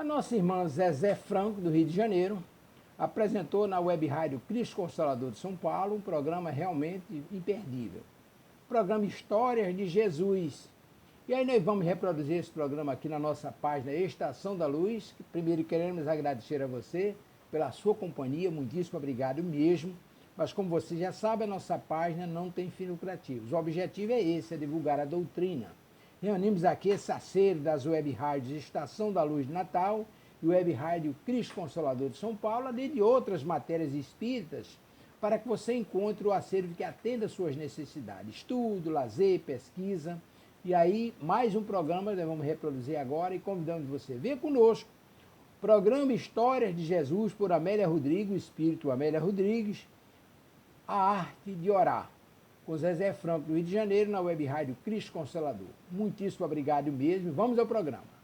A nossa irmã Zezé Franco, do Rio de Janeiro, apresentou na web rádio Cristo Consolador de São Paulo um programa realmente imperdível. O programa Histórias de Jesus. E aí nós vamos reproduzir esse programa aqui na nossa página Estação da Luz. Primeiro queremos agradecer a você pela sua companhia, muitíssimo obrigado mesmo. Mas como você já sabe, a nossa página não tem fins lucrativos. O objetivo é esse, é divulgar a doutrina. Reunimos aqui esse acervo das web rádios Estação da Luz de Natal e web rádio Cristo Consolador de São Paulo, além de outras matérias espíritas, para que você encontre o acervo que atenda às suas necessidades. Estudo, lazer, pesquisa. E aí, mais um programa nós vamos reproduzir agora e convidamos você. Venha conosco. Programa Histórias de Jesus por Amélia Rodrigues, Espírito Amélia Rodrigues, a arte de orar, com Zezé Franco, do Rio de Janeiro, na web rádio Cristo Consolador. Muitíssimo obrigado mesmo. Vamos ao programa.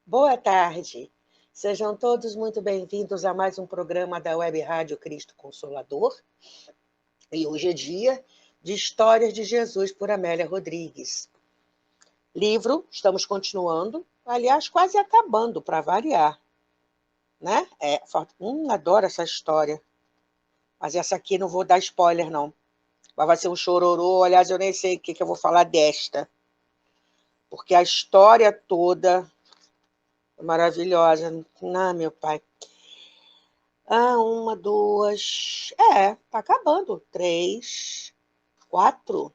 Boa tarde. Sejam todos muito bem-vindos a mais um programa da Web Rádio Cristo Consolador. E hoje é dia de Histórias de Jesus por Amélia Rodrigues. Livro, estamos continuando, aliás, quase acabando, para variar. Né? Adoro essa história. Mas essa aqui não vou dar spoiler, não. Vai ser um chororô, aliás, eu nem sei o que eu vou falar desta. Porque a história toda... maravilhosa. Ah, meu pai. Uma, duas... tá acabando. 3, 4.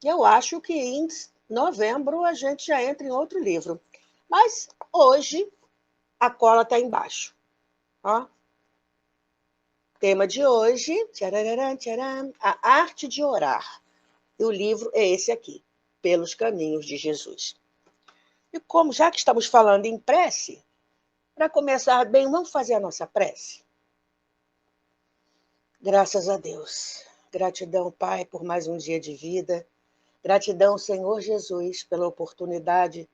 Eu acho que em novembro a gente já entra em outro livro. Mas hoje a cola está embaixo. Ó. Tema de hoje, a arte de orar. E o livro é esse aqui, Pelos Caminhos de Jesus. E como já que estamos falando em prece, para começar bem, vamos fazer a nossa prece? Graças a Deus. Gratidão, Pai, por mais um dia de vida. Gratidão, Senhor Jesus, pela oportunidade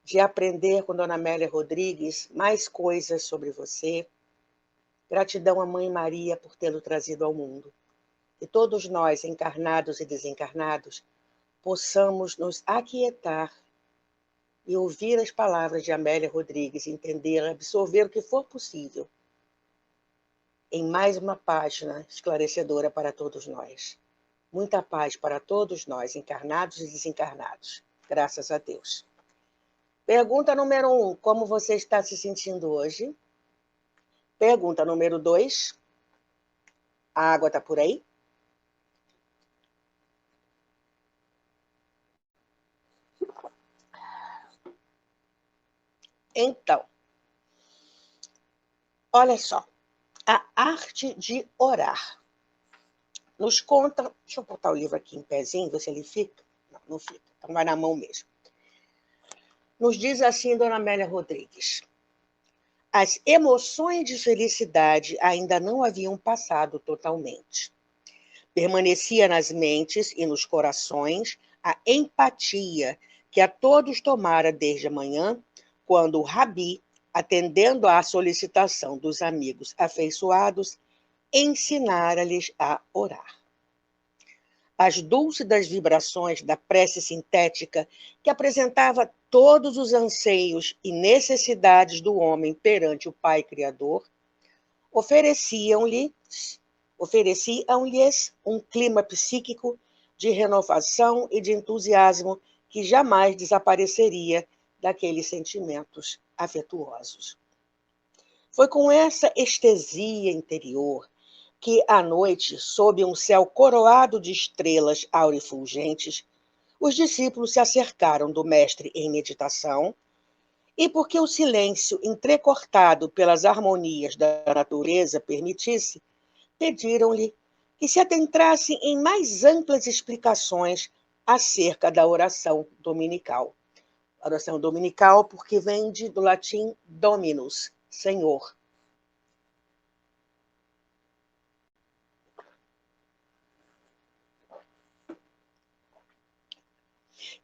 de aprender com Dona Amélia Rodrigues mais coisas sobre você. Gratidão à Mãe Maria por tê-lo trazido ao mundo. E todos nós, encarnados e desencarnados, possamos nos aquietar e ouvir as palavras de Amélia Rodrigues, entender, absorver o que for possível, em mais uma página esclarecedora para todos nós. Muita paz para todos nós, encarnados e desencarnados. Graças a Deus. Pergunta número 1, como você está se sentindo hoje? Pergunta número 2, a água está por aí? Então, olha só, a arte de orar. Nos conta, deixa eu botar o livro aqui em pezinho, ver se ele fica. Não, não fica, então vai na mão mesmo. Nos diz assim Dona Amélia Rodrigues: as emoções de felicidade ainda não haviam passado totalmente. Permanecia nas mentes e nos corações a empatia que a todos tomara desde a manhã, quando o Rabi, atendendo à solicitação dos amigos afeiçoados, ensinara-lhes a orar. As dúlcidas vibrações da prece sintética, que apresentava todos os anseios e necessidades do homem perante o Pai Criador, ofereciam-lhes um clima psíquico de renovação e de entusiasmo que jamais desapareceria daqueles sentimentos afetuosos. Foi com essa estesia interior que, à noite, sob um céu coroado de estrelas aurifulgentes, os discípulos se acercaram do mestre em meditação, e porque o silêncio entrecortado pelas harmonias da natureza permitisse, pediram-lhe que se adentrasse em mais amplas explicações acerca da oração dominical. A oração dominical porque vem do latim dominus, Senhor.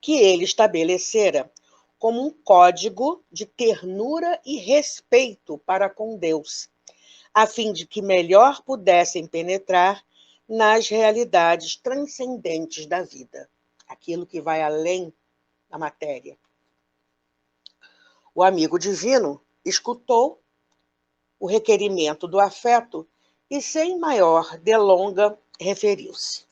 Que ele estabelecera como um código de ternura e respeito para com Deus, a fim de que melhor pudessem penetrar nas realidades transcendentes da vida, aquilo que vai além da matéria. O amigo divino escutou o requerimento do afeto e, sem maior delonga, referiu-se.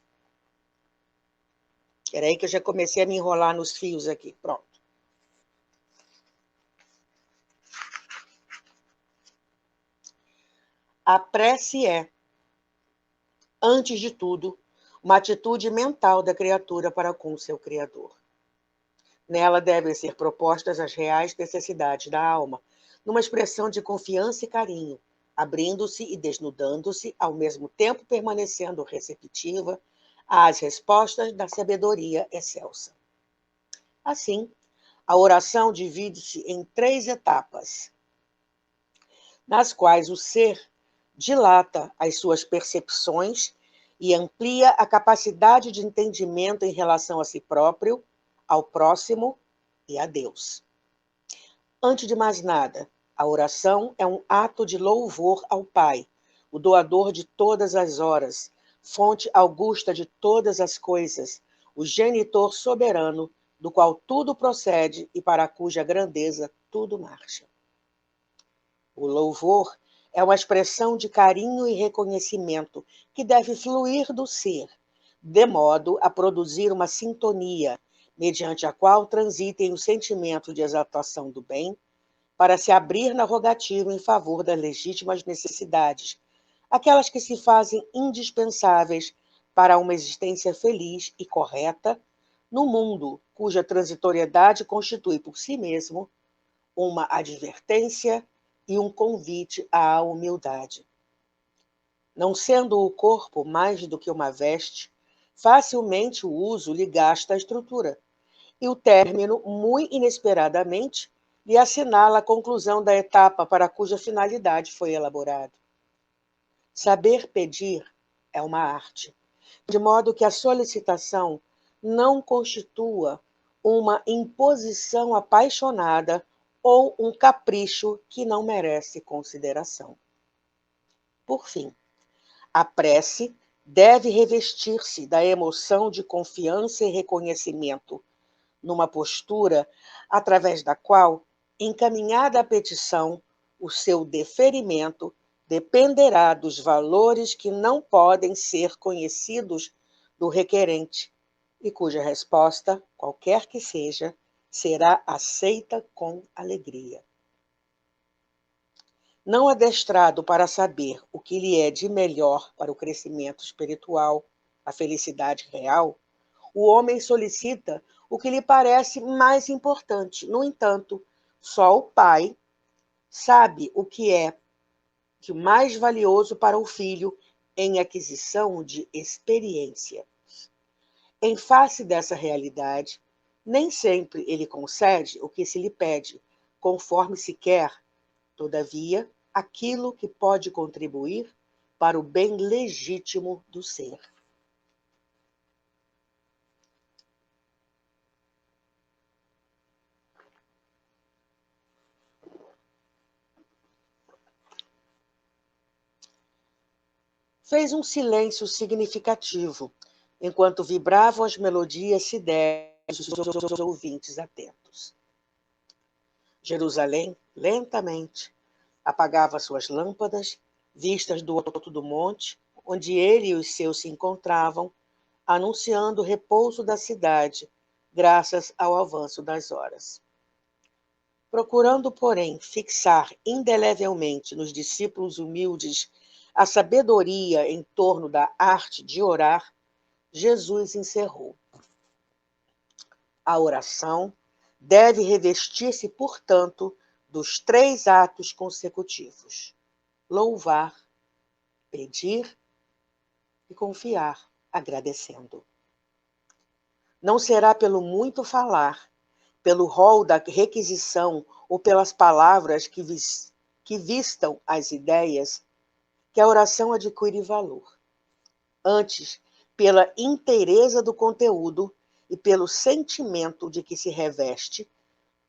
Espera aí que eu já comecei a me enrolar nos fios aqui. Pronto. A prece é, antes de tudo, uma atitude mental da criatura para com seu Criador. Nela devem ser propostas as reais necessidades da alma, numa expressão de confiança e carinho, abrindo-se e desnudando-se, ao mesmo tempo permanecendo receptiva às respostas da sabedoria excelsa. Assim, a oração divide-se em 3 etapas, nas quais o ser dilata as suas percepções e amplia a capacidade de entendimento em relação a si próprio, ao próximo e a Deus. Antes de mais nada, a oração é um ato de louvor ao Pai, o doador de todas as horas, fonte augusta de todas as coisas, o genitor soberano, do qual tudo procede e para cuja grandeza tudo marcha. O louvor é uma expressão de carinho e reconhecimento que deve fluir do ser, de modo a produzir uma sintonia, mediante a qual transitem o sentimento de exaltação do bem, para se abrir na rogativa em favor das legítimas necessidades, aquelas que se fazem indispensáveis para uma existência feliz e correta, no mundo cuja transitoriedade constitui por si mesmo uma advertência e um convite à humildade. Não sendo o corpo mais do que uma veste, facilmente o uso lhe gasta a estrutura, e o término, muito inesperadamente, lhe assinala a conclusão da etapa para cuja finalidade foi elaborado. Saber pedir é uma arte, de modo que a solicitação não constitua uma imposição apaixonada ou um capricho que não merece consideração. Por fim, a prece deve revestir-se da emoção de confiança e reconhecimento, numa postura através da qual, encaminhada a petição, o seu deferimento dependerá dos valores que não podem ser conhecidos do requerente e cuja resposta, qualquer que seja, será aceita com alegria. Não adestrado para saber o que lhe é de melhor para o crescimento espiritual, a felicidade real, o homem solicita o que lhe parece mais importante. No entanto, só o pai sabe o que é de mais valioso para o filho em aquisição de experiência. Em face dessa realidade, nem sempre ele concede o que se lhe pede, conforme se quer, todavia, aquilo que pode contribuir para o bem legítimo do ser. Fez um silêncio significativo, enquanto vibravam as melodias sidéreas dos ouvintes atentos. Jerusalém, lentamente, apagava suas lâmpadas, vistas do alto do monte, onde ele e os seus se encontravam, anunciando o repouso da cidade, graças ao avanço das horas. Procurando, porém, fixar indelevelmente nos discípulos humildes a sabedoria em torno da arte de orar, Jesus encerrou. A oração deve revestir-se, portanto, dos 3 atos consecutivos: louvar, pedir e confiar, agradecendo. Não será pelo muito falar, pelo rol da requisição ou pelas palavras que que vistam as ideias que a oração adquire valor. Antes, pela inteireza do conteúdo e pelo sentimento de que se reveste,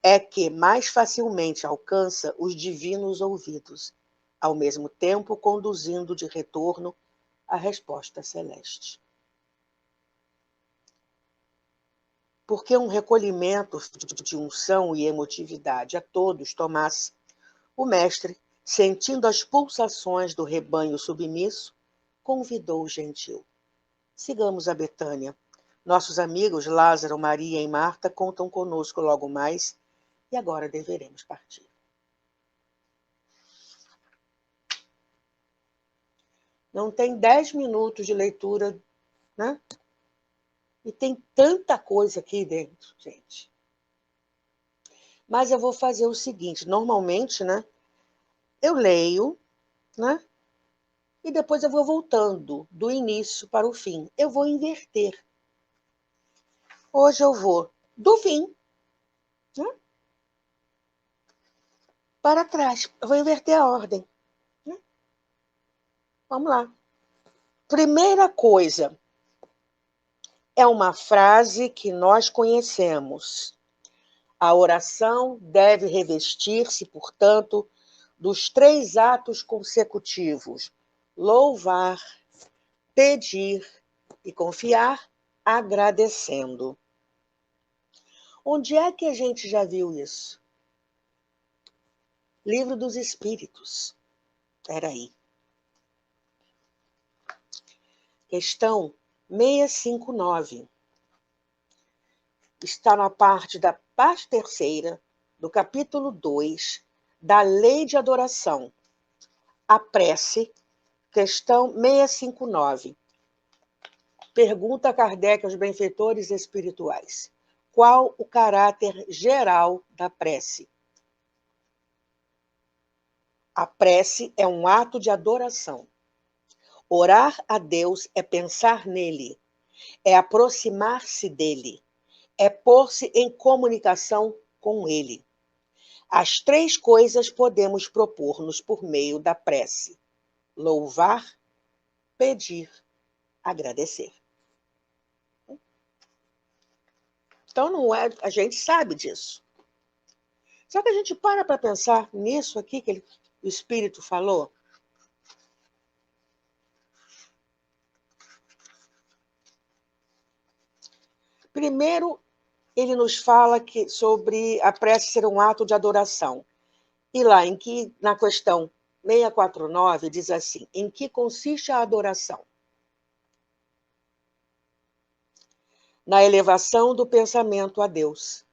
é que mais facilmente alcança os divinos ouvidos, ao mesmo tempo conduzindo de retorno a resposta celeste. Porque um recolhimento de unção e emotividade a todos tomasse, o mestre, sentindo as pulsações do rebanho submisso, convidou o gentil. Sigamos a Betânia. Nossos amigos Lázaro, Maria e Marta contam conosco logo mais e agora deveremos partir. Não tem 10 minutos de leitura, né? E tem tanta coisa aqui dentro, gente. Mas eu vou fazer o seguinte, normalmente, né? Eu leio, né? E depois eu vou voltando do início para o fim. Eu vou inverter. Hoje eu vou do fim, né? Para trás. Eu vou inverter a ordem. Né? Vamos lá. Primeira coisa. É uma frase que nós conhecemos. A oração deve revestir-se, portanto, dos 3 atos consecutivos: louvar, pedir e confiar, agradecendo. Onde é que a gente já viu isso? Livro dos Espíritos. Espera aí. Questão 659. Está na parte terceira do capítulo 2 da Lei de Adoração. A prece, questão 659. Pergunta a Kardec aos benfeitores espirituais. Qual o caráter geral da prece? A prece é um ato de adoração. Orar a Deus é pensar nele, é aproximar-se dele, é pôr-se em comunicação com ele. As 3 coisas podemos propor-nos por meio da prece: louvar, pedir, agradecer. Então, não é, a gente sabe disso. Só que a gente para pensar nisso aqui que o Espírito falou. Primeiro, ele nos fala sobre a prece ser um ato de adoração. E lá, na questão 649, diz assim: em que consiste a adoração? Na elevação do pensamento a Deus.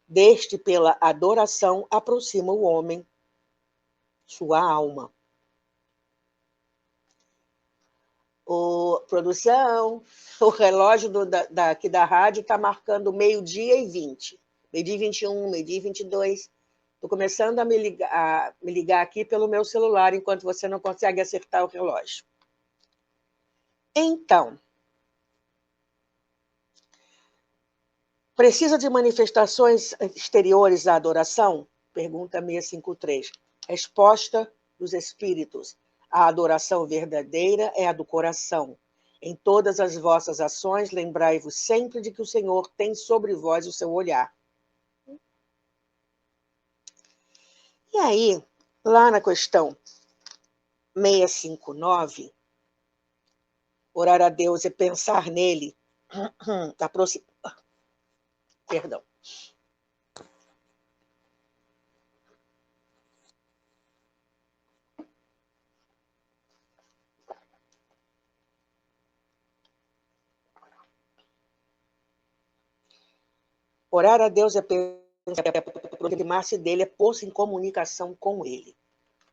Deste, pela adoração, aproxima o homem, sua alma. Produção, o relógio aqui da rádio está marcando 12h20. 12h21, 12h22. Estou começando a me ligar aqui pelo meu celular, enquanto você não consegue acertar o relógio. Então, precisa de manifestações exteriores à adoração? Pergunta 653. Resposta dos Espíritos. A adoração verdadeira é a do coração. Em todas as vossas ações, lembrai-vos sempre de que o Senhor tem sobre vós o seu olhar. E aí, lá na questão 659, orar a Deus é pensar nele, Perdão. Orar a Deus é aproximar-se dele, é pôr-se em comunicação com ele.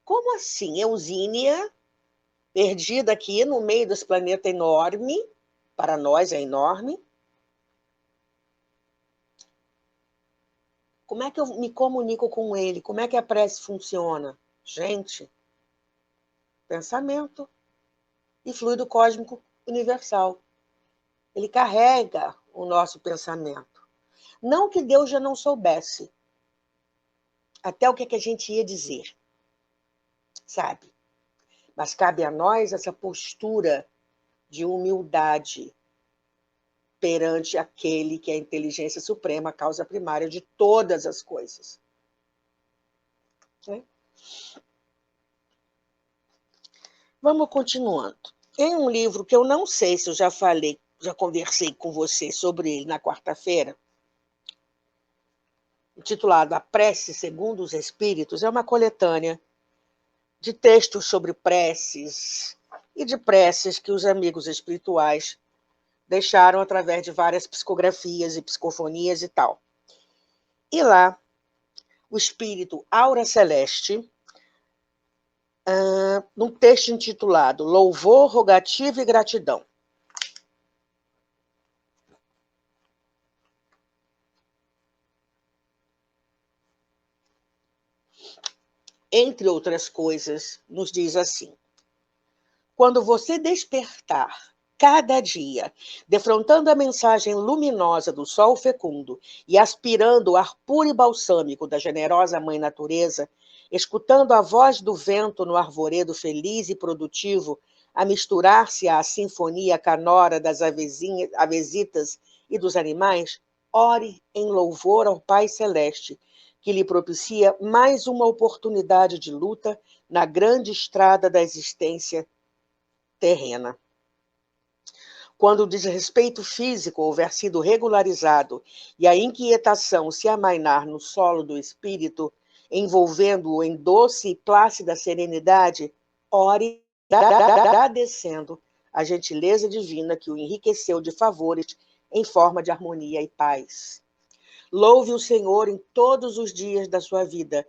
Como assim? Eusínia, perdida aqui no meio desse planeta enorme, para nós é enorme. Como é que eu me comunico com ele? Como é que a prece funciona? Gente, pensamento e fluido cósmico universal. Ele carrega o nosso pensamento. Não que Deus já não soubesse até o que a gente ia dizer. sabe? Mas cabe a nós essa postura de humildade perante aquele que é a inteligência suprema, a causa primária de todas as coisas. Né? Vamos continuando. Em um livro que eu não sei se eu já falei, já conversei com você sobre ele na quarta-feira, intitulado A Prece Segundo os Espíritos, é uma coletânea de textos sobre preces e de preces que os amigos espirituais deixaram através de várias psicografias e psicofonias e tal. E lá, o espírito Aura Celeste, num texto intitulado Louvor, Rogativa e Gratidão. Entre outras coisas, nos diz assim: quando você despertar cada dia, defrontando a mensagem luminosa do sol fecundo e aspirando o ar puro e balsâmico da generosa Mãe Natureza, escutando a voz do vento no arvoredo feliz e produtivo a misturar-se à sinfonia canora das avesitas e dos animais, ore em louvor ao Pai Celeste, que lhe propicia mais uma oportunidade de luta na grande estrada da existência terrena. Quando o desrespeito físico houver sido regularizado e a inquietação se amainar no solo do espírito, envolvendo-o em doce e plácida serenidade, ore agradecendo a gentileza divina que o enriqueceu de favores em forma de harmonia e paz. Louve o Senhor em todos os dias da sua vida,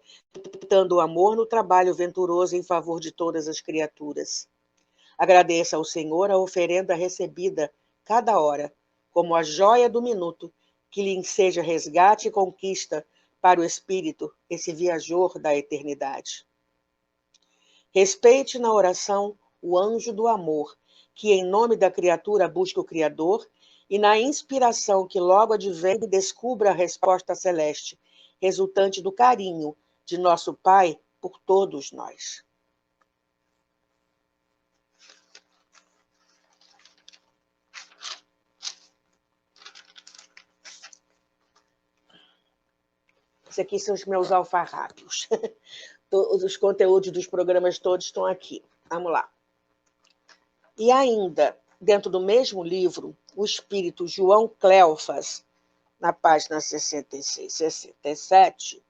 dando o amor no trabalho venturoso em favor de todas as criaturas. Agradeça ao Senhor a oferenda recebida cada hora, como a joia do minuto, que lhe seja resgate e conquista para o espírito, esse viajor da eternidade. Respeite na oração o anjo do amor, que em nome da criatura busca o Criador, e na inspiração que logo advém descubra a resposta celeste, resultante do carinho de nosso Pai por todos nós. Esses aqui são os meus alfarrábios. Os conteúdos dos programas todos estão aqui. Vamos lá. E ainda, dentro do mesmo livro, o espírito João Cleofas, na página 66, 67.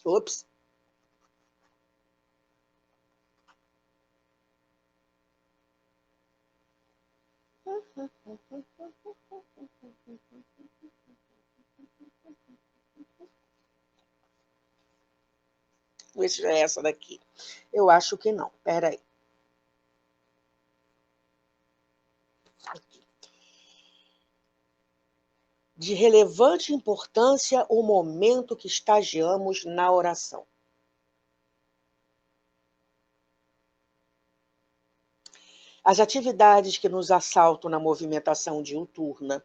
Ops. Vê se é essa daqui. Eu acho que não. Espera aí. De relevante importância o momento que estagiamos na oração. As atividades que nos assaltam na movimentação diuturna,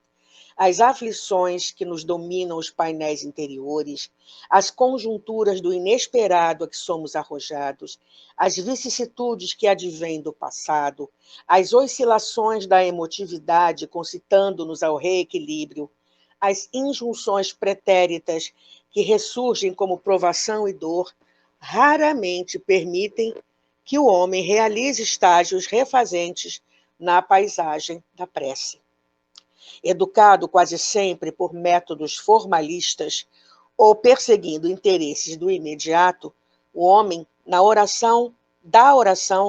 as aflições que nos dominam os painéis interiores, as conjunturas do inesperado a que somos arrojados, as vicissitudes que advêm do passado, as oscilações da emotividade concitando-nos ao reequilíbrio, as injunções pretéritas que ressurgem como provação e dor, raramente permitem que o homem realize estágios refazentes na paisagem da prece. Educado quase sempre por métodos formalistas ou perseguindo interesses do imediato, o homem, da oração,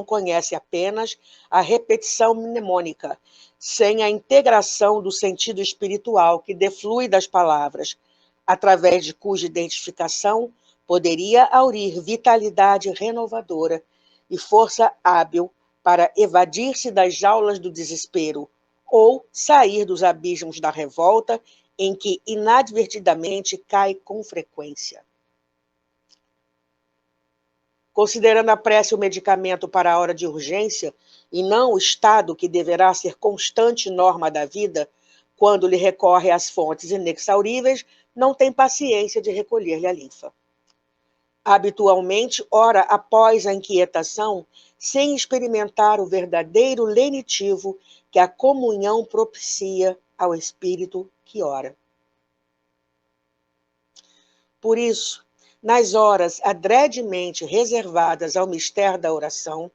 conhece apenas a repetição mnemônica, sem a integração do sentido espiritual que deflui das palavras, através de cuja identificação poderia aurir vitalidade renovadora e força hábil para evadir-se das jaulas do desespero, ou sair dos abismos da revolta em que inadvertidamente cai com frequência. Considerando a prece o medicamento para a hora de urgência, e não o estado que deverá ser constante norma da vida, quando lhe recorre às fontes inexauríveis, não tem paciência de recolher-lhe a linfa. habitualmente ora após a inquietação, sem experimentar o verdadeiro lenitivo que a comunhão propicia ao espírito que ora. Por isso, nas horas adredemente reservadas ao mistério da oração,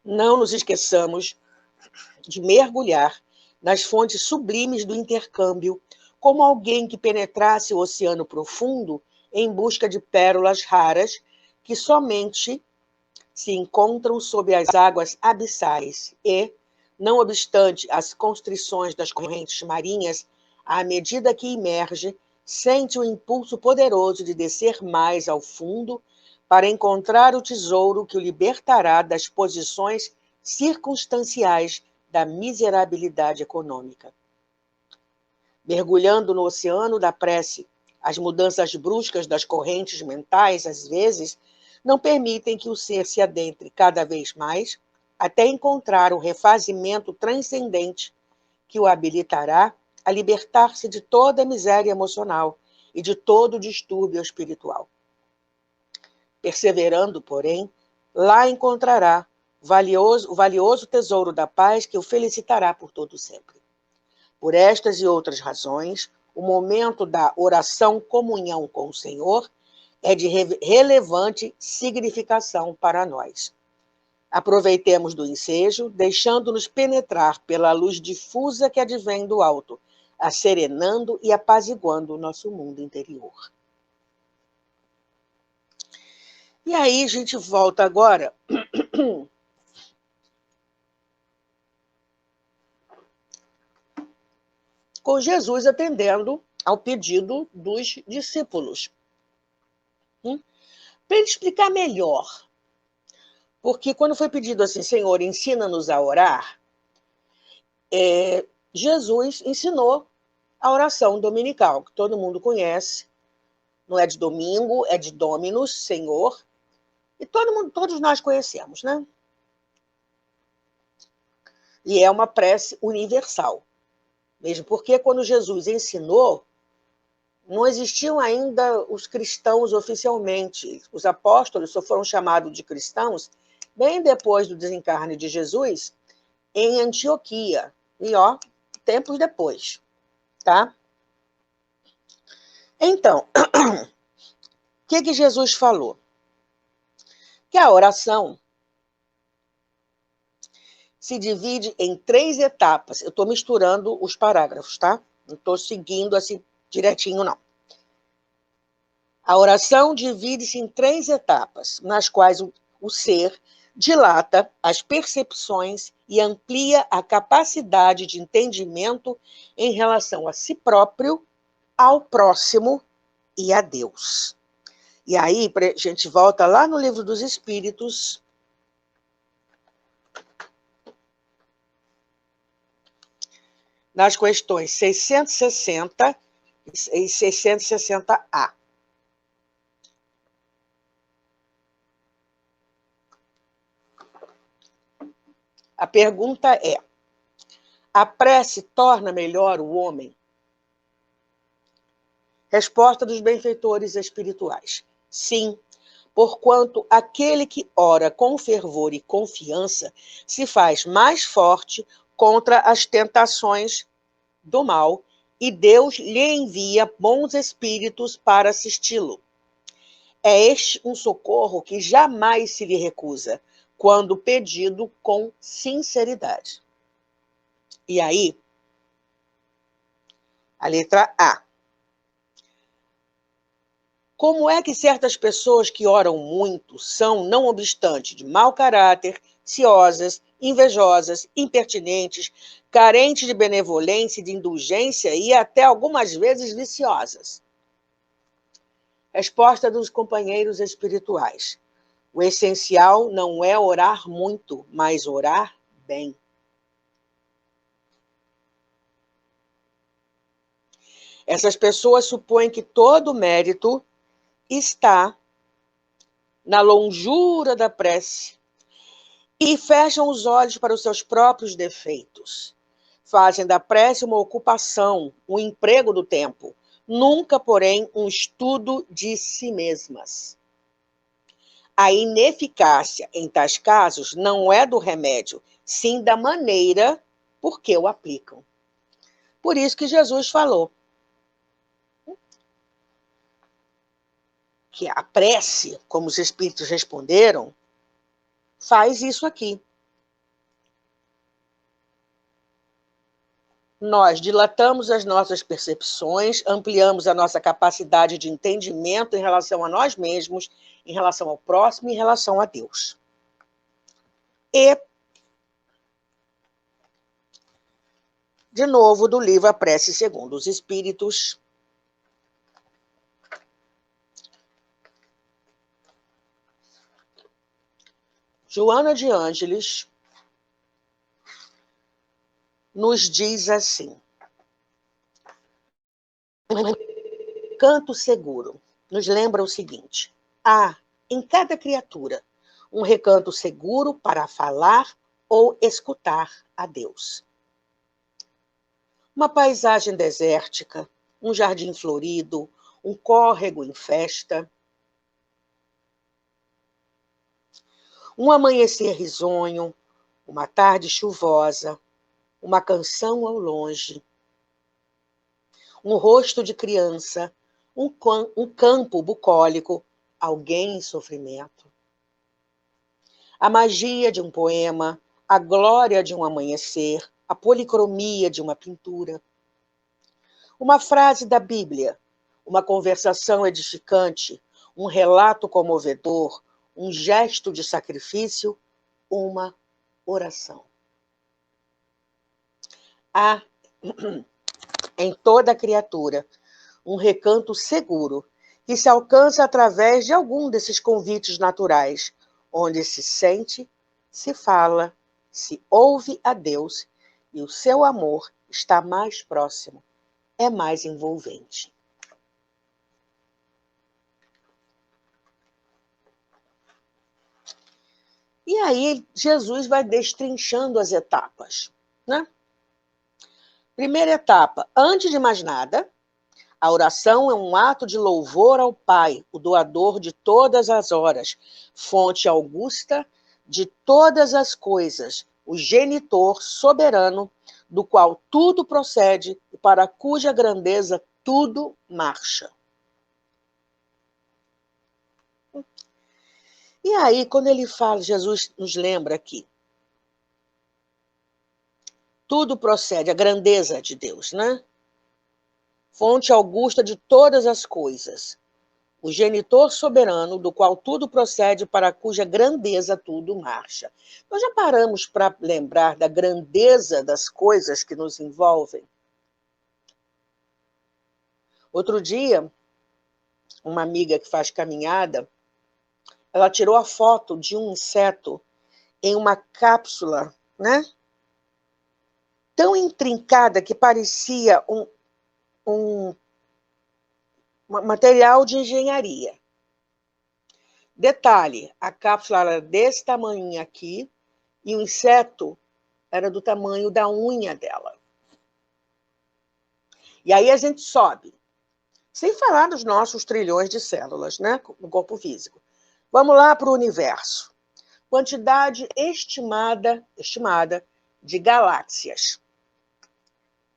não nos esqueçamos de mergulhar nas fontes sublimes do intercâmbio, como alguém que penetrasse o oceano profundo em busca de pérolas raras que somente se encontram sob as águas abissais e, não obstante as constrições das correntes marinhas, à medida que imerge, sente o impulso poderoso de descer mais ao fundo para encontrar o tesouro que o libertará das posições circunstanciais da miserabilidade econômica. Mergulhando no oceano da prece, as mudanças bruscas das correntes mentais, às vezes, não permitem que o ser se adentre cada vez mais até encontrar o refazimento transcendente que o habilitará a libertar-se de toda a miséria emocional e de todo o distúrbio espiritual. Perseverando, porém, lá encontrará o valioso tesouro da paz que o felicitará por todo sempre. Por estas e outras razões, o momento da oração-comunhão com o Senhor é de relevante significação para nós. Aproveitemos do ensejo, deixando-nos penetrar pela luz difusa que advém do alto, acerenando e apaziguando o nosso mundo interior. E aí a gente volta agora com Jesus atendendo ao pedido dos discípulos. Para ele explicar melhor, porque quando foi pedido assim, Senhor, ensina-nos a orar, Jesus ensinou a oração dominical, que todo mundo conhece, não é de domingo, é de Dominus, Senhor, e todos nós conhecemos, né? E é uma prece universal, mesmo porque quando Jesus ensinou, não existiam ainda os cristãos oficialmente. Os apóstolos só foram chamados de cristãos bem depois do desencarne de Jesus, em Antioquia, e tempos depois, tá? Então, o que Jesus falou? Que a oração se divide em 3 etapas. Eu estou misturando os parágrafos, tá? Não estou seguindo assim direitinho, não. A oração divide-se em 3 etapas, nas quais o ser dilata as percepções e amplia a capacidade de entendimento em relação a si próprio, ao próximo e a Deus. E aí, a gente volta lá no Livro dos Espíritos, nas questões 660 e 660A. A pergunta é: a prece torna melhor o homem? Resposta dos benfeitores espirituais: sim, porquanto aquele que ora com fervor e confiança se faz mais forte contra as tentações do mal, e Deus lhe envia bons espíritos para assisti-lo. É este um socorro que jamais se lhe recusa, quando pedido com sinceridade. E aí, a letra A. Como é que certas pessoas que oram muito são, não obstante, de mau caráter, ciosas, invejosas, impertinentes, carentes de benevolência e de indulgência e até algumas vezes viciosas? Resposta dos companheiros espirituais: o essencial não é orar muito, mas orar bem. Essas pessoas supõem que todo mérito está na longura da prece, e fecham os olhos para os seus próprios defeitos. Fazem da prece uma ocupação, um emprego do tempo, nunca, porém, um estudo de si mesmas. A ineficácia em tais casos não é do remédio, sim da maneira por que o aplicam. Por isso que Jesus falou que a prece, como os espíritos responderam, faz isso aqui. Nós dilatamos as nossas percepções, ampliamos a nossa capacidade de entendimento em relação a nós mesmos, em relação ao próximo, em relação a Deus. E, de novo, do livro A Prece Segundo os Espíritos, Joana de Ângeles nos diz assim: canto seguro nos lembra o seguinte: há em cada criatura um recanto seguro para falar ou escutar a Deus. Uma paisagem desértica, um jardim florido, um córrego em festa, um amanhecer risonho, uma tarde chuvosa, uma canção ao longe, um rosto de criança, um campo bucólico, alguém em sofrimento. A magia de um poema, a glória de um amanhecer, a policromia de uma pintura. Uma frase da Bíblia, uma conversação edificante, um relato comovedor, um gesto de sacrifício, uma oração. Há em toda criatura um recanto seguro que se alcança através de algum desses convites naturais, onde se sente, se fala, se ouve a Deus e o seu amor está mais próximo, é mais envolvente. E aí Jesus vai destrinchando as etapas, né? Primeira etapa, antes de mais nada, a oração é um ato de louvor ao Pai, o doador de todas as horas, fonte augusta de todas as coisas, o genitor soberano, do qual tudo procede e para cuja grandeza tudo marcha. E aí, quando ele fala, Jesus nos lembra aqui, tudo procede, a grandeza de Deus, né? Fonte augusta de todas as coisas, o genitor soberano, do qual tudo procede, para cuja grandeza tudo marcha. Nós já paramos para lembrar da grandeza das coisas que nos envolvem? Outro dia, uma amiga que faz caminhada, ela tirou a foto de um inseto em uma cápsula, né? Tão intrincada que parecia um material de engenharia. Detalhe, a cápsula era desse tamanho aqui e o inseto era do tamanho da unha dela. E aí a gente sobe, sem falar dos nossos trilhões de células, né, no corpo físico. Vamos lá para o universo. Quantidade estimada de galáxias.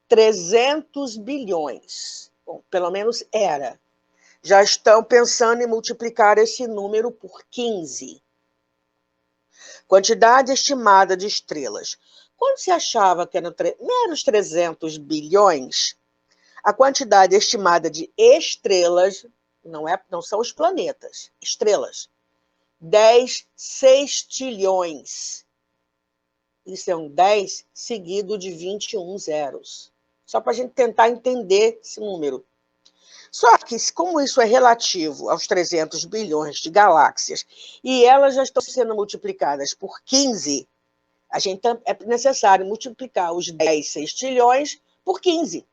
300 bilhões. Bom, pelo menos era. Já estão pensando em multiplicar esse número por 15. Quantidade estimada de estrelas. Quando se achava que eram menos 300 bilhões, a quantidade estimada de estrelas, não são os planetas, estrelas, 10 sextilhões. Isso é um 10 seguido de 21 zeros. Só para a gente tentar entender esse número. Só que, como isso é relativo aos 300 bilhões de galáxias e elas já estão sendo multiplicadas por 15, é necessário multiplicar os 10 sextilhões por 15.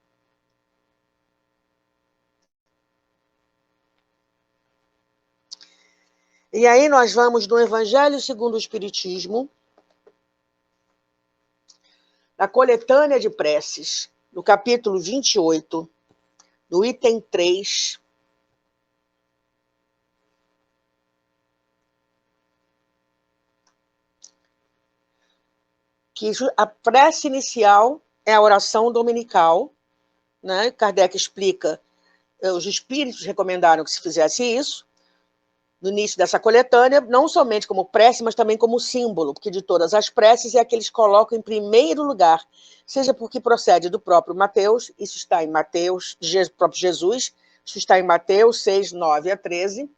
E aí nós vamos no Evangelho segundo o Espiritismo, na coletânea de preces, no capítulo 28, no item 3, que a prece inicial é a oração dominical, né? Kardec explica, os espíritos recomendaram que se fizesse isso, no início dessa coletânea, não somente como prece, mas também como símbolo, porque de todas as preces é a que eles colocam em primeiro lugar, seja porque procede do próprio Mateus, isso está em Mateus, próprio Jesus, isso está em Mateus 6, 9 a 13,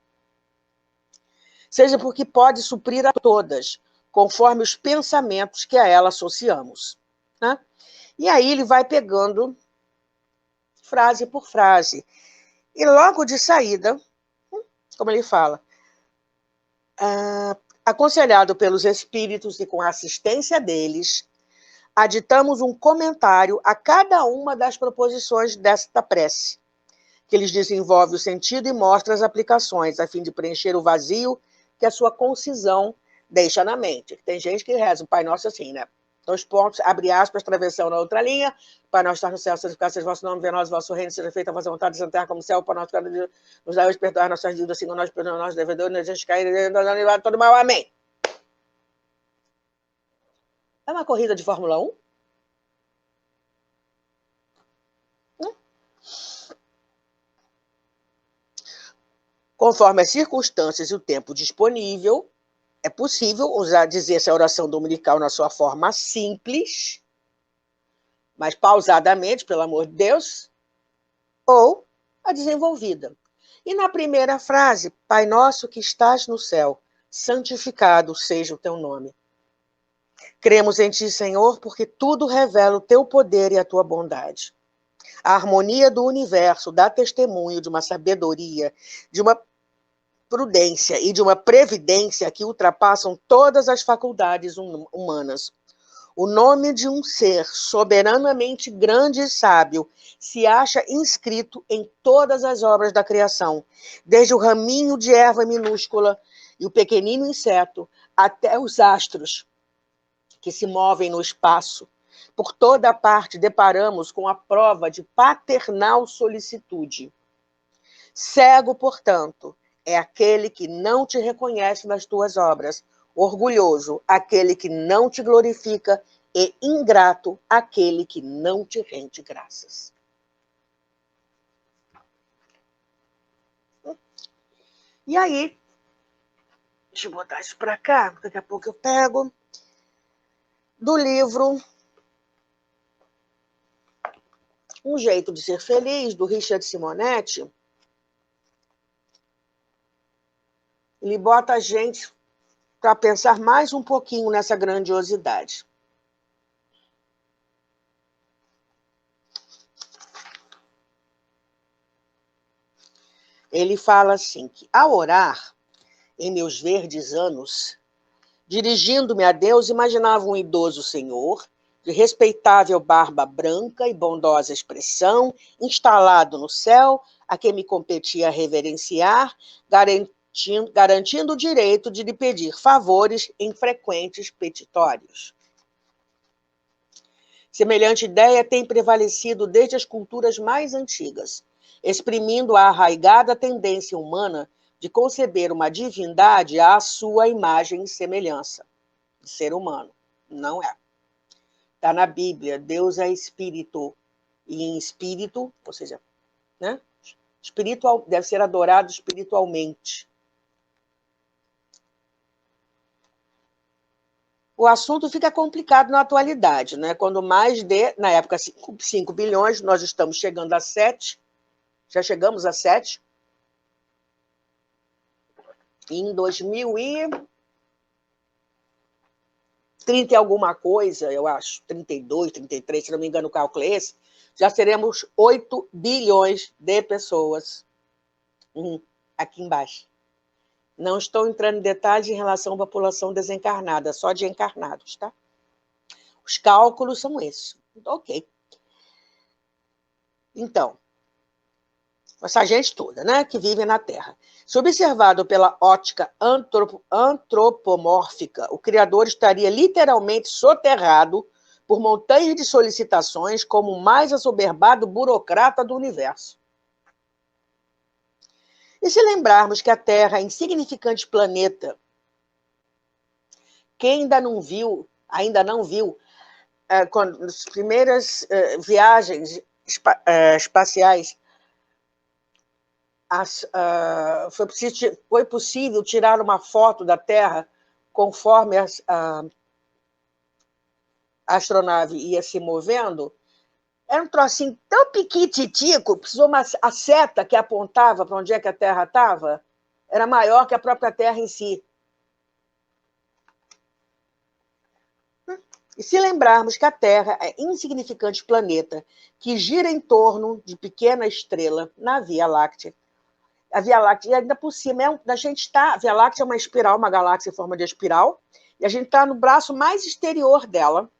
seja porque pode suprir a todas, conforme os pensamentos que a ela associamos. Né? E aí ele vai pegando frase por frase. E logo de saída, como ele fala, aconselhado pelos espíritos e com a assistência deles, aditamos um comentário a cada uma das proposições desta prece, que eles desenvolve o sentido e mostra as aplicações, a fim de preencher o vazio que a sua concisão deixa na mente. Tem gente que reza o Pai Nosso assim, né? 2 pontos, abre aspas, travessão na outra linha. Pai nosso está no céu, santificado seja o vosso nome, venha a nós o vosso reino, seja feita a vossa vontade, na terra como no céu, para nós cada dia nos dá hoje perdoar nossas dívidas, assim como nós perdoamos nossos devedores, não deixe cair, todo mal, amém. É uma corrida de Fórmula 1? Conforme as circunstâncias e o tempo disponível, é possível dizer essa oração dominical na sua forma simples, mas pausadamente, pelo amor de Deus, ou a desenvolvida. E na primeira frase, Pai nosso que estás no céu, santificado seja o teu nome. Cremos em ti, Senhor, porque tudo revela o teu poder e a tua bondade. A harmonia do universo dá testemunho de uma sabedoria, de uma prudência e de uma previdência que ultrapassam todas as faculdades humanas. O nome de um ser soberanamente grande e sábio se acha inscrito em todas as obras da criação, desde o raminho de erva minúscula e o pequenino inseto, até os astros que se movem no espaço. Por toda parte deparamos com a prova de paternal solicitude. Cego, portanto, é aquele que não te reconhece nas tuas obras, orgulhoso, aquele que não te glorifica, e ingrato, aquele que não te rende graças. E aí, deixa eu botar isso para cá, daqui a pouco eu pego, do livro Um Jeito de Ser Feliz, do Richard Simonetti. Ele bota a gente para pensar mais um pouquinho nessa grandiosidade. Ele fala assim, que ao orar, em meus verdes anos, dirigindo-me a Deus, imaginava um idoso senhor, de respeitável barba branca e bondosa expressão, instalado no céu, a quem me competia reverenciar, garantindo o direito de lhe pedir favores em frequentes petitórios. Semelhante ideia tem prevalecido desde as culturas mais antigas, exprimindo a arraigada tendência humana de conceber uma divindade à sua imagem e semelhança. De ser humano. Não é. Está na Bíblia, Deus é espírito. E em espírito, ou seja, né? Espiritual, deve ser adorado espiritualmente. O assunto fica complicado na atualidade, né? Quando mais de, na época, 5 bilhões, nós estamos chegando a 7, já chegamos a 7. Em 2030 e alguma coisa, eu acho, 32, 33, se não me engano o cálculo é esse, já seremos 8 bilhões de pessoas aqui embaixo. Não estou entrando em detalhes em relação à população desencarnada, só de encarnados, tá? Os cálculos são esses. Ok. Então, essa gente toda, né, que vive na Terra. Se observado pela ótica antropomórfica, o Criador estaria literalmente soterrado por montanhas de solicitações como o mais assoberbado burocrata do universo. E se lembrarmos que a Terra é insignificante planeta, quem ainda não viu, quando nas primeiras viagens espaciais, foi possível tirar uma foto da Terra conforme a astronave ia se movendo. Era um trocinho tão piquititico, precisou a seta que apontava para onde é que a Terra estava, era maior que a própria Terra em si. E se lembrarmos que a Terra é insignificante planeta que gira em torno de pequena estrela na Via Láctea, a Via Láctea, e ainda por cima, a Via Láctea é uma espiral, uma galáxia em forma de espiral, e a gente está no braço mais exterior dela,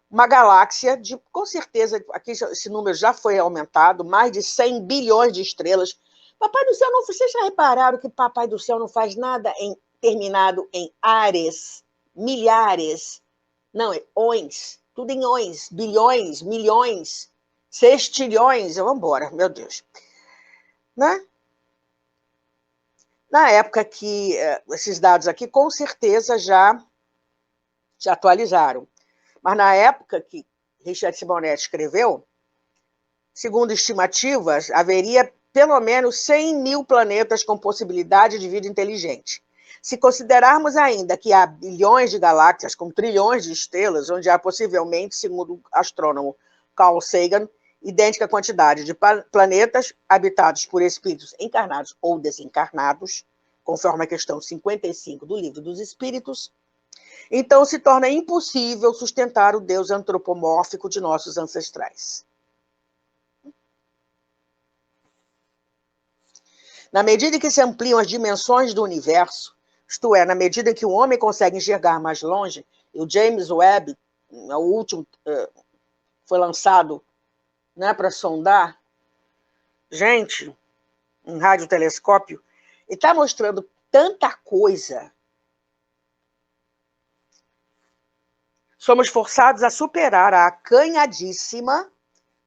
uma galáxia de, com certeza, aqui esse número já foi aumentado, mais de 100 bilhões de estrelas. Papai do Céu, vocês já repararam que Papai do Céu não faz nada terminado em ares, milhares, não, é ons, tudo em ons, bilhões, milhões, sextilhões, vamos embora, meu Deus. Né? Na época que esses dados aqui, com certeza, já se atualizaram. Mas na época que Richard Simonetti escreveu, segundo estimativas, haveria pelo menos 100 mil planetas com possibilidade de vida inteligente. Se considerarmos ainda que há bilhões de galáxias com trilhões de estrelas, onde há possivelmente, segundo o astrônomo Carl Sagan, idêntica quantidade de planetas habitados por espíritos encarnados ou desencarnados, conforme a questão 55 do Livro dos Espíritos, então se torna impossível sustentar o Deus antropomórfico de nossos ancestrais. Na medida em que se ampliam as dimensões do universo, isto é, na medida em que o homem consegue enxergar mais longe, e o James Webb, o último, foi lançado, né, para sondar, gente, um radiotelescópio, e está mostrando tanta coisa. Somos forçados a superar a acanhadíssima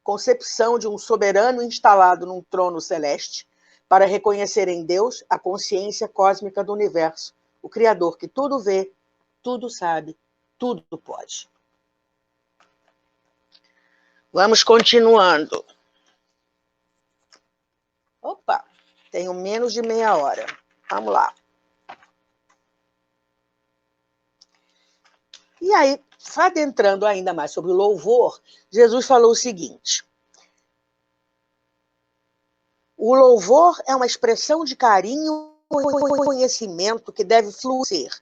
concepção de um soberano instalado num trono celeste para reconhecer em Deus a consciência cósmica do universo, o Criador que tudo vê, tudo sabe, tudo pode. Vamos continuando. Opa, tenho menos de meia hora. Vamos lá. E aí, adentrando ainda mais sobre o louvor, Jesus falou o seguinte: o louvor é uma expressão de carinho e reconhecimento que deve fluir,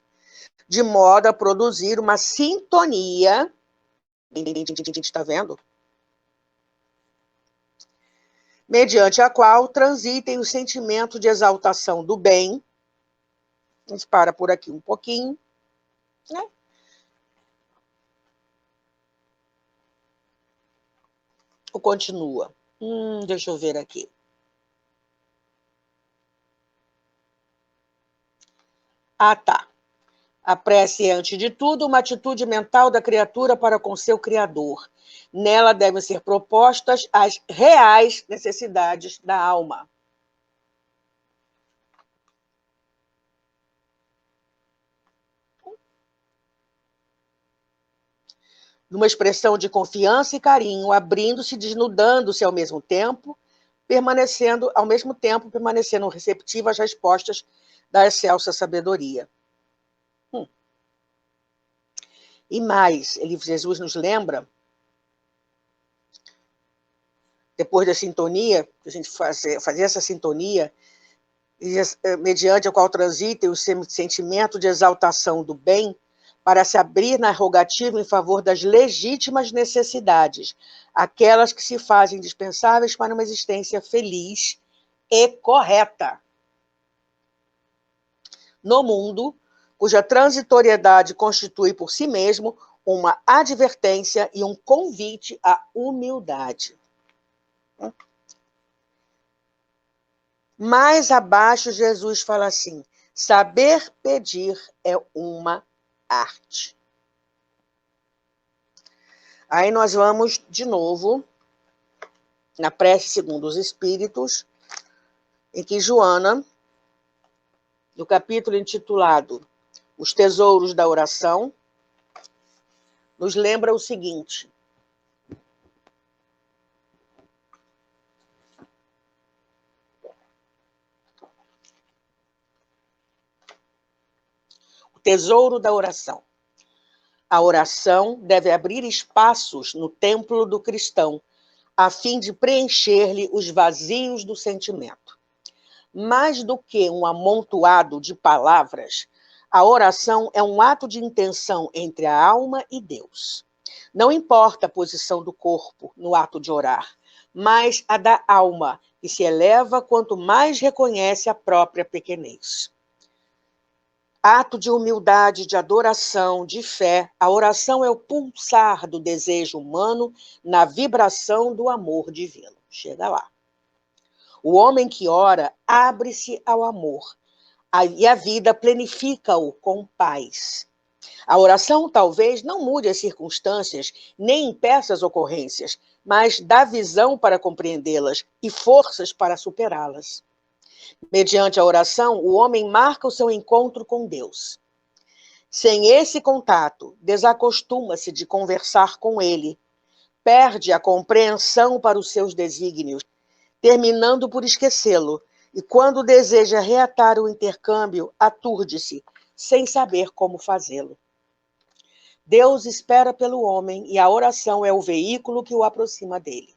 de modo a produzir uma sintonia. Está vendo? Mediante a qual transitem o sentimento de exaltação do bem. A gente para por aqui um pouquinho, né? Ou continua? Deixa eu ver aqui. Ah, tá. A prece é, antes de tudo, uma atitude mental da criatura para com seu Criador. Nela devem ser propostas as reais necessidades da alma. Numa expressão de confiança e carinho, abrindo-se e desnudando-se ao mesmo tempo, permanecendo receptivo às respostas da excelsa sabedoria. E mais, Jesus nos lembra, depois da sintonia, a gente fazer essa sintonia, mediante a qual transitem o sentimento de exaltação do bem, para se abrir na rogativa em favor das legítimas necessidades, aquelas que se fazem indispensáveis para uma existência feliz e correta no mundo, cuja transitoriedade constitui por si mesmo uma advertência e um convite à humildade. Mais abaixo, Jesus fala assim: saber pedir é uma arte. Aí nós vamos de novo na prece segundo os Espíritos, em que Joana, no capítulo intitulado Os Tesouros da Oração, nos lembra o seguinte: o tesouro da oração. A oração deve abrir espaços no templo do cristão, a fim de preencher-lhe os vazios do sentimento. Mais do que um amontoado de palavras, a oração é um ato de intenção entre a alma e Deus. Não importa a posição do corpo no ato de orar, mas a da alma, que se eleva quanto mais reconhece a própria pequenez. Ato de humildade, de adoração, de fé, a oração é o pulsar do desejo humano na vibração do amor divino. Chega lá. O homem que ora abre-se ao amor, e a vida planifica-o com paz. A oração talvez não mude as circunstâncias, nem impeça as ocorrências, mas dá visão para compreendê-las e forças para superá-las. Mediante a oração, o homem marca o seu encontro com Deus. Sem esse contato, desacostuma-se de conversar com ele, perde a compreensão para os seus desígnios, terminando por esquecê-lo, e quando deseja reatar o intercâmbio, aturde-se, sem saber como fazê-lo. Deus espera pelo homem e a oração é o veículo que o aproxima dele.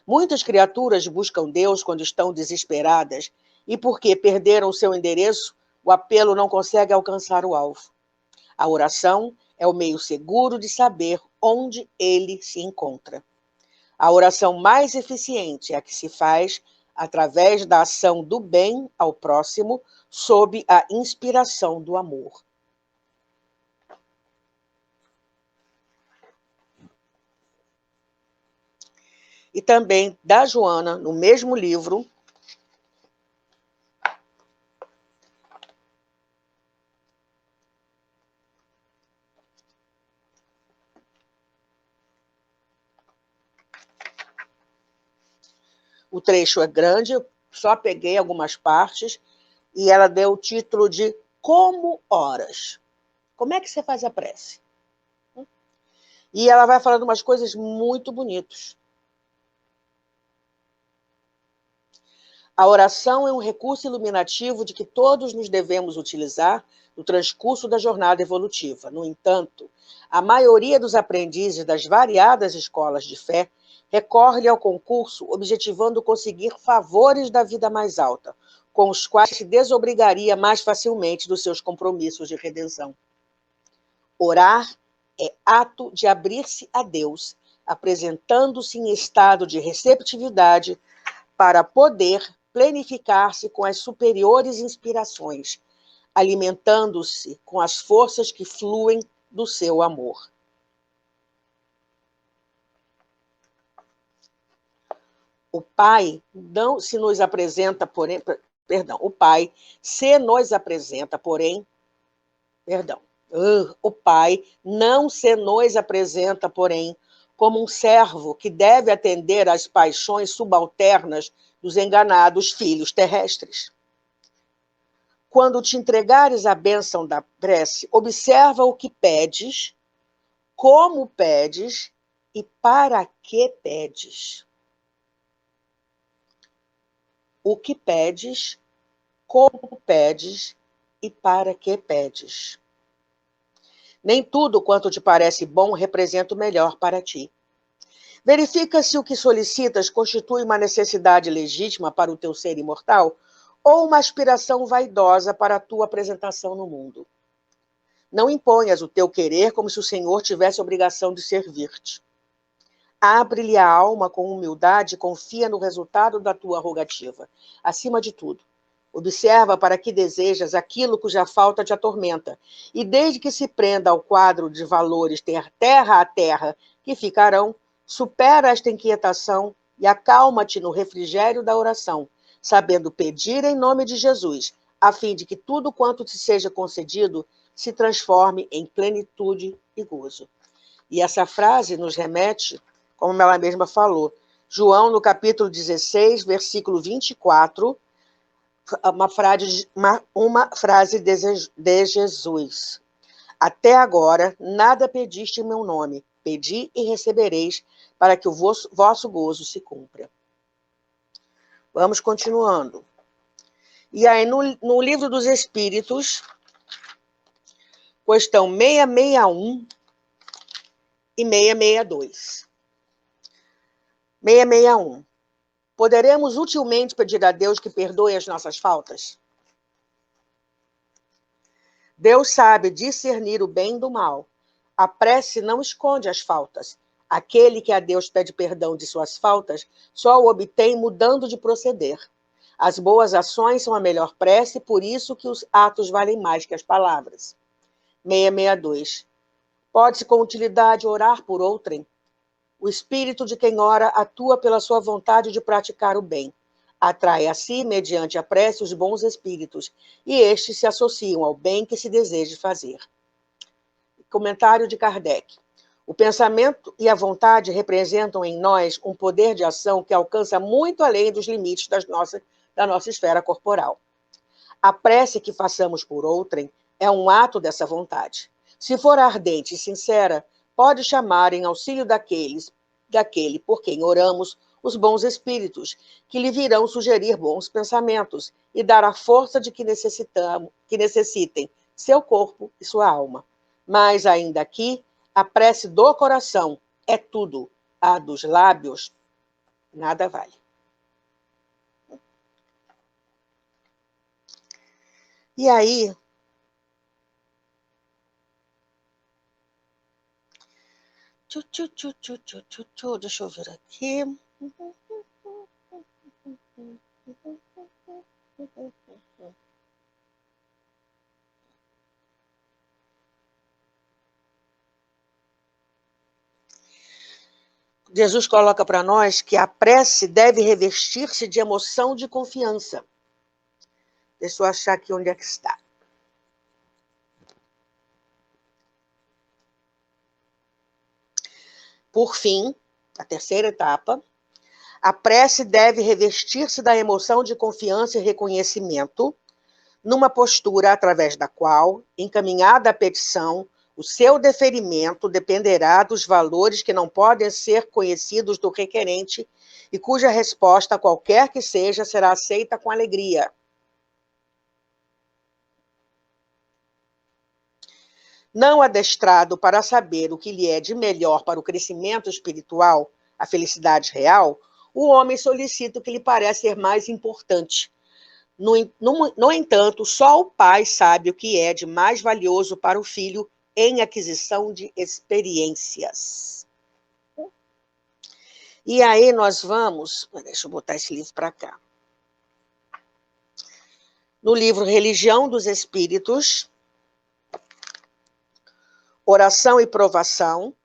Muitas criaturas buscam Deus quando estão desesperadas e porque perderam seu endereço, o apelo não consegue alcançar o alvo. A oração é o meio seguro de saber onde ele se encontra. A oração mais eficiente é a que se faz através da ação do bem ao próximo, sob a inspiração do amor. E também da Joana, no mesmo livro, o trecho é grande, eu só peguei algumas partes, e ela deu o título de Como Oras? Como é que você faz a prece? E ela vai falando umas coisas muito bonitas. A oração é um recurso iluminativo de que todos nos devemos utilizar no transcurso da jornada evolutiva. No entanto, a maioria dos aprendizes das variadas escolas de fé recorre ao concurso objetivando conseguir favores da vida mais alta, com os quais se desobrigaria mais facilmente dos seus compromissos de redenção. Orar é ato de abrir-se a Deus, apresentando-se em estado de receptividade para poder planificar-se com as superiores inspirações, alimentando-se com as forças que fluem do seu amor. O Pai não se nos apresenta, porém, o Pai se nos apresenta, porém, o Pai não se nos apresenta, porém, como um servo que deve atender às paixões subalternas dos enganados filhos terrestres. Quando te entregares a bênção da prece, observa o que pedes, como pedes e para que pedes. O que pedes, como pedes e para que pedes. Nem tudo quanto te parece bom representa o melhor para ti. Verifica se o que solicitas constitui uma necessidade legítima para o teu ser imortal ou uma aspiração vaidosa para a tua apresentação no mundo. Não imponhas o teu querer como se o Senhor tivesse a obrigação de servir-te. Abre-lhe a alma com humildade e confia no resultado da tua rogativa. Acima de tudo, observa para que desejas aquilo cuja falta te atormenta, e desde que se prenda ao quadro de valores terra a terra que ficarão, supera esta inquietação e acalma-te no refrigério da oração, sabendo pedir em nome de Jesus, a fim de que tudo quanto te seja concedido se transforme em plenitude e gozo. E essa frase nos remete, como ela mesma falou, João, no capítulo 16, versículo 24, uma frase de Jesus. Até agora, nada pediste em meu nome. Pedi e recebereis, para que o vosso gozo se cumpra. Vamos continuando. E aí, no Livro dos Espíritos, questão 661 e 662. 661. Poderemos utilmente pedir a Deus que perdoe as nossas faltas? Deus sabe discernir o bem do mal. A prece não esconde as faltas. Aquele que a Deus pede perdão de suas faltas só o obtém mudando de proceder. As boas ações são a melhor prece, por isso que os atos valem mais que as palavras. 662. Pode-se com utilidade orar por outrem? O espírito de quem ora atua pela sua vontade de praticar o bem. Atrai a si, mediante a prece, os bons espíritos, e estes se associam ao bem que se deseja fazer. Comentário de Kardec. O pensamento e a vontade representam em nós um poder de ação que alcança muito além dos limites da nossa esfera corporal. A prece que façamos por outrem é um ato dessa vontade. Se for ardente e sincera, pode chamar em auxílio daquele por quem oramos os bons espíritos, que lhe virão sugerir bons pensamentos e dar a força de que necessitem seu corpo e sua alma. Mas ainda aqui, a prece do coração é tudo, a dos lábios nada vale. E aí, deixa eu ver aqui. Jesus coloca para nós que a prece deve revestir-se de emoção de confiança. Deixa eu achar aqui onde é que está. Por fim, a terceira etapa, a prece deve revestir-se da emoção de confiança e reconhecimento, numa postura através da qual, encaminhada a petição, o seu deferimento dependerá dos valores que não podem ser conhecidos do requerente e cuja resposta, qualquer que seja, será aceita com alegria. Não adestrado para saber o que lhe é de melhor para o crescimento espiritual, a felicidade real, o homem solicita o que lhe parece ser mais importante. No entanto, só o pai sabe o que é de mais valioso para o filho em aquisição de experiências. E aí nós vamos... Deixa eu botar esse livro para cá. No livro Religião dos Espíritos, Oração e Provação,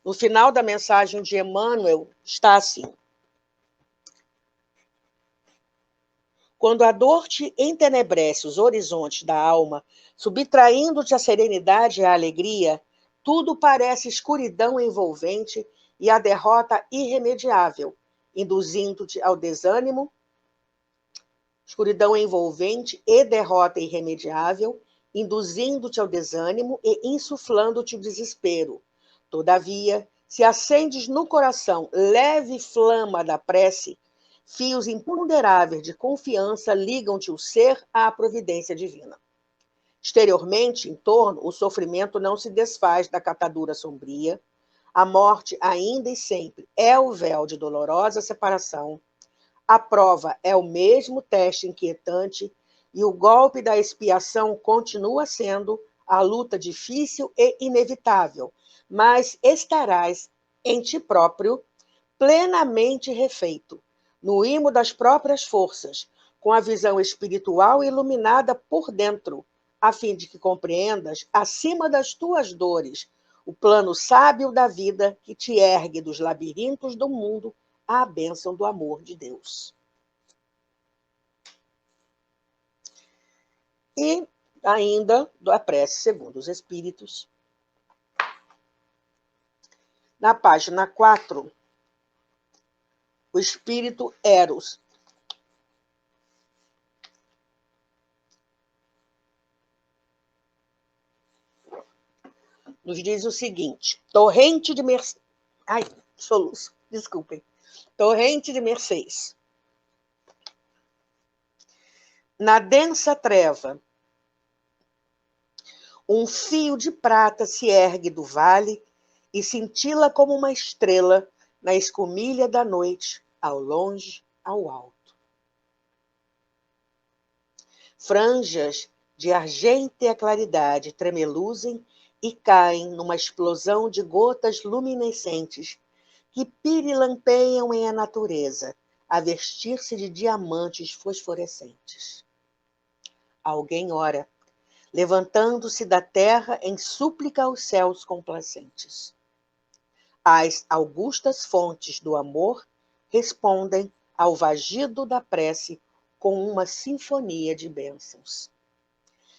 no final da mensagem de Emmanuel, está assim: quando a dor te entenebrece os horizontes da alma, subtraindo-te a serenidade e a alegria, tudo parece escuridão envolvente e a derrota irremediável, induzindo-te ao desânimo, escuridão envolvente e derrota irremediável, induzindo-te ao desânimo e insuflando-te o desespero. Todavia, se acendes no coração leve flama da prece, fios imponderáveis de confiança ligam-te o ser à providência divina. Exteriormente, em torno, o sofrimento não se desfaz da catadura sombria. A morte, ainda e sempre, é o véu de dolorosa separação. A prova é o mesmo teste inquietante e o golpe da expiação continua sendo a luta difícil e inevitável, mas estarás em ti próprio plenamente refeito, no imo das próprias forças, com a visão espiritual iluminada por dentro, a fim de que compreendas, acima das tuas dores, o plano sábio da vida que te ergue dos labirintos do mundo à bênção do amor de Deus. E ainda da prece segundo os Espíritos, na página 4, o Espírito Eros nos diz o seguinte: torrente de Mercês. Ai, soluço, desculpem. Torrente de Mercês. Na densa treva, um fio de prata se ergue do vale e cintila como uma estrela na escumilha da noite, ao longe, ao alto. Franjas de argêntea claridade tremeluzem e caem numa explosão de gotas luminescentes que pirilampeiam em a natureza, a vestir-se de diamantes fosforescentes. Alguém ora, levantando-se da terra em súplica aos céus complacentes. As augustas fontes do amor respondem ao vagido da prece com uma sinfonia de bênçãos.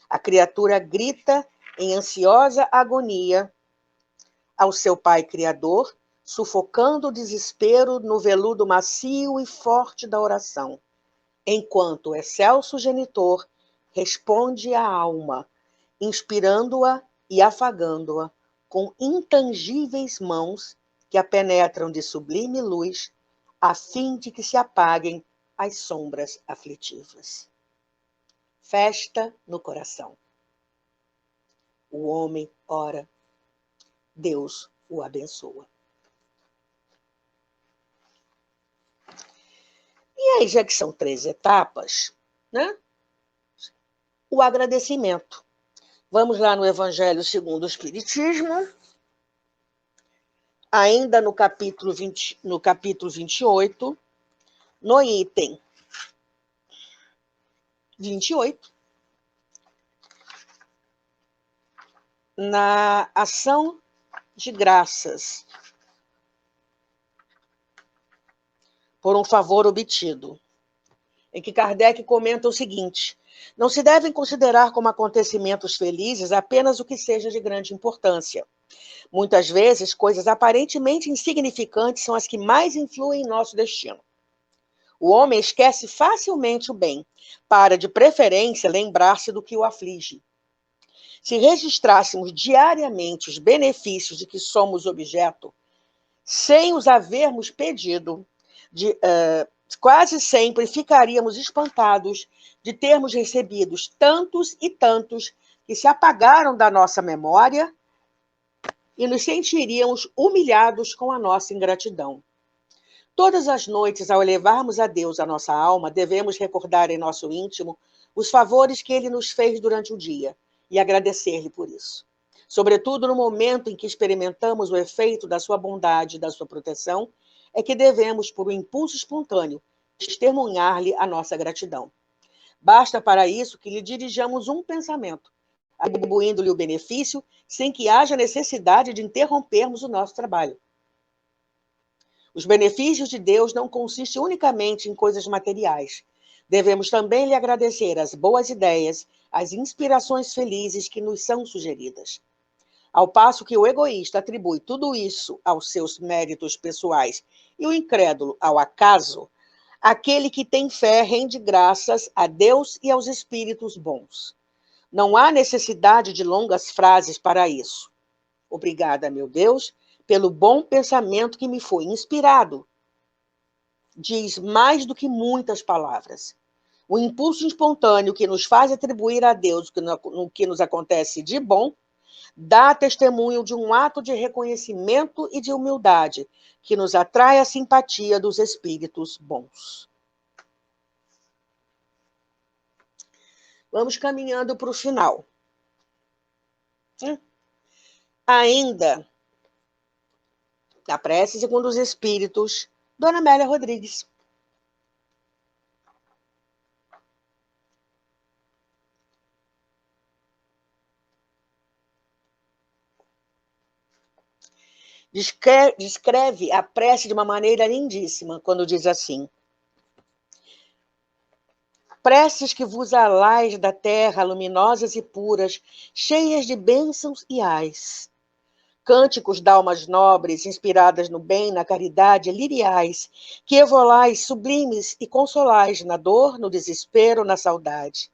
A criatura grita em ansiosa agonia ao seu Pai Criador, sufocando o desespero no veludo macio e forte da oração, enquanto o excelso genitor responde à alma, inspirando-a e afagando-a com intangíveis mãos que a penetram de sublime luz, a fim de que se apaguem as sombras aflitivas. Festa no coração. O homem ora, Deus o abençoa. E aí, já que são 3 etapas, né? O agradecimento. Vamos lá no Evangelho segundo o Espiritismo, ainda no capítulo 28, no item 28, na ação de graças por um favor obtido, em que Kardec comenta o seguinte: não se devem considerar como acontecimentos felizes apenas o que seja de grande importância. Muitas vezes, coisas aparentemente insignificantes são as que mais influem em nosso destino. O homem esquece facilmente o bem, para, de preferência, lembrar-se do que o aflige. Se registrássemos diariamente os benefícios de que somos objeto, sem os havermos pedido, quase sempre ficaríamos espantados de termos recebido tantos e tantos que se apagaram da nossa memória e nos sentiríamos humilhados com a nossa ingratidão. Todas as noites, ao elevarmos a Deus a nossa alma, devemos recordar em nosso íntimo os favores que Ele nos fez durante o dia e agradecer-lhe por isso. Sobretudo no momento em que experimentamos o efeito da sua bondade e da sua proteção, é que devemos, por um impulso espontâneo, testemunhar-lhe a nossa gratidão. Basta para isso que lhe dirijamos um pensamento, atribuindo-lhe o benefício sem que haja necessidade de interrompermos o nosso trabalho. Os benefícios de Deus não consistem unicamente em coisas materiais. Devemos também lhe agradecer as boas ideias, as inspirações felizes que nos são sugeridas. Ao passo que o egoísta atribui tudo isso aos seus méritos pessoais e o incrédulo ao acaso, aquele que tem fé rende graças a Deus e aos espíritos bons. Não há necessidade de longas frases para isso. Obrigada, meu Deus, pelo bom pensamento que me foi inspirado. Diz mais do que muitas palavras. O impulso espontâneo que nos faz atribuir a Deus o que nos acontece de bom dá testemunho de um ato de reconhecimento e de humildade que nos atrai a simpatia dos espíritos bons. Vamos caminhando para o final. Ainda da prece segundo os espíritos, Dona Amélia Rodrigues. descreve a prece de uma maneira lindíssima, quando diz assim: preces que vos alais da terra, luminosas e puras, cheias de bênçãos e ais. Cânticos d'almas nobres, inspiradas no bem, na caridade, liriais, que evolais sublimes e consolais na dor, no desespero, na saudade.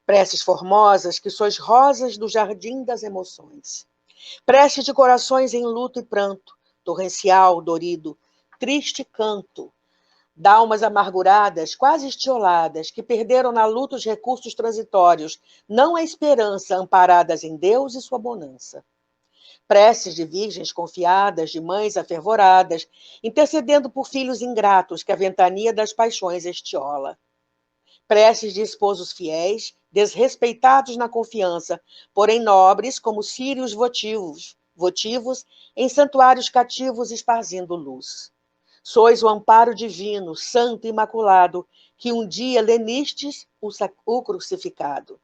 Preces formosas, que sois rosas do jardim das emoções. Preces de corações em luto e pranto, torrencial, dorido, triste canto, d'almas amarguradas, quase estioladas, que perderam na luta os recursos transitórios, não a esperança, amparadas em Deus e sua bonança. Preces de virgens confiadas, de mães afervoradas, intercedendo por filhos ingratos que a ventania das paixões estiola. Preces de esposos fiéis, desrespeitados na confiança, porém nobres como círios votivos em santuários cativos esparzindo luz. Sois o amparo divino, santo e imaculado, que um dia lenistes o crucificado.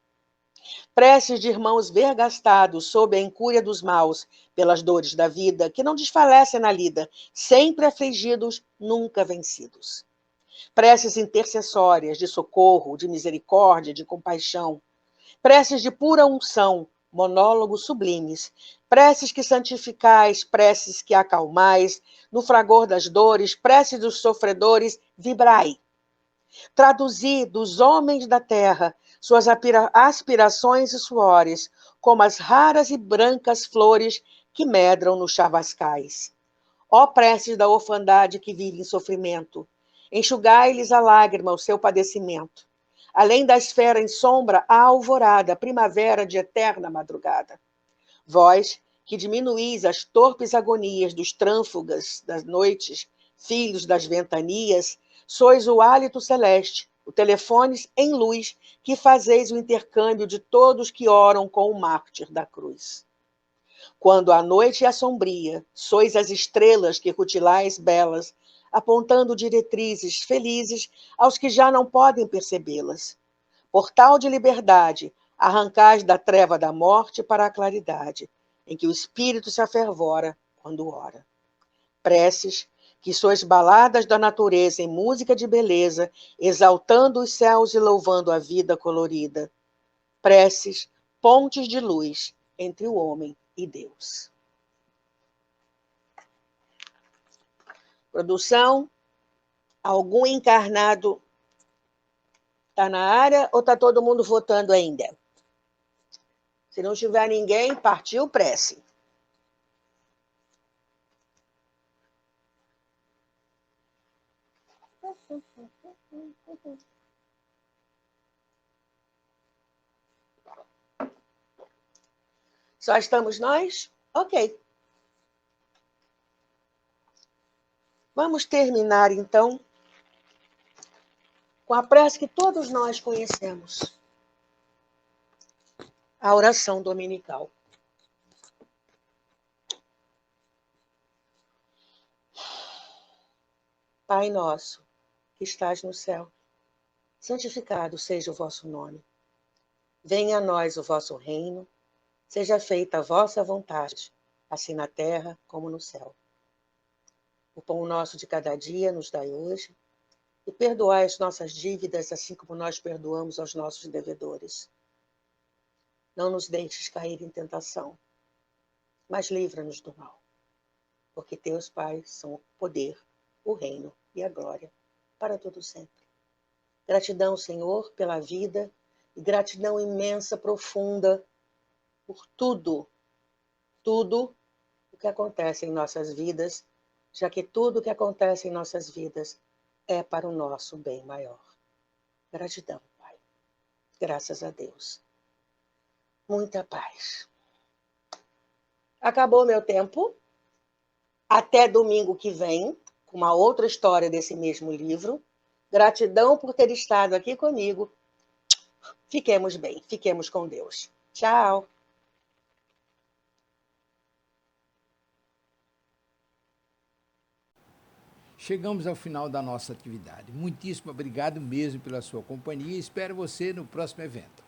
Preces de irmãos vergastados sob a incúria dos maus, pelas dores da vida, que não desfalecem na lida, sempre afligidos, nunca vencidos. Preces intercessórias de socorro, de misericórdia, de compaixão. Preces de pura unção, monólogos sublimes. Preces que santificais, preces que acalmais, no fragor das dores, preces dos sofredores, vibrai. Traduzi dos homens da terra suas aspirações e suores, como as raras e brancas flores que medram nos chavascais. Ó preces da orfandade que vive em sofrimento, enxugai-lhes a lágrima, o seu padecimento. Além da esfera em sombra, a alvorada, primavera de eterna madrugada. Vós, que diminuís as torpes agonias dos trânfugas das noites, filhos das ventanias, sois o hálito celeste, o telefone em luz, que fazeis o intercâmbio de todos que oram com o mártir da cruz. Quando a noite é sombria, sois as estrelas que rutilais belas, apontando diretrizes felizes aos que já não podem percebê-las. Portal de liberdade, arrancais da treva da morte para a claridade, em que o espírito se afervora quando ora. Preces, que sois baladas da natureza em música de beleza, exaltando os céus e louvando a vida colorida. Preces, pontes de luz entre o homem e Deus. Produção, algum encarnado está na área ou está todo mundo votando ainda? Se não tiver ninguém, partiu prece. Só estamos nós? Ok. Vamos terminar, então, com a prece que todos nós conhecemos. A oração dominical. Pai nosso, que estás no céu, santificado seja o vosso nome. Venha a nós o vosso reino, seja feita a vossa vontade, assim na terra como no céu. O pão nosso de cada dia nos dai hoje, e perdoai as nossas dívidas, assim como nós perdoamos aos nossos devedores. Não nos deixes cair em tentação, mas livra-nos do mal, porque teus pais são o poder, o reino e a glória, para todo sempre. Gratidão, Senhor, pela vida, e gratidão imensa, profunda, por tudo o que acontece em nossas vidas, já que tudo o que acontece em nossas vidas é para o nosso bem maior. Gratidão, Pai. Graças a Deus. Muita paz. Acabou meu tempo. Até domingo que vem, com uma outra história desse mesmo livro. Gratidão por ter estado aqui comigo. Fiquemos bem, fiquemos com Deus. Tchau. Chegamos ao final da nossa atividade. Muitíssimo obrigado mesmo pela sua companhia e espero você no próximo evento.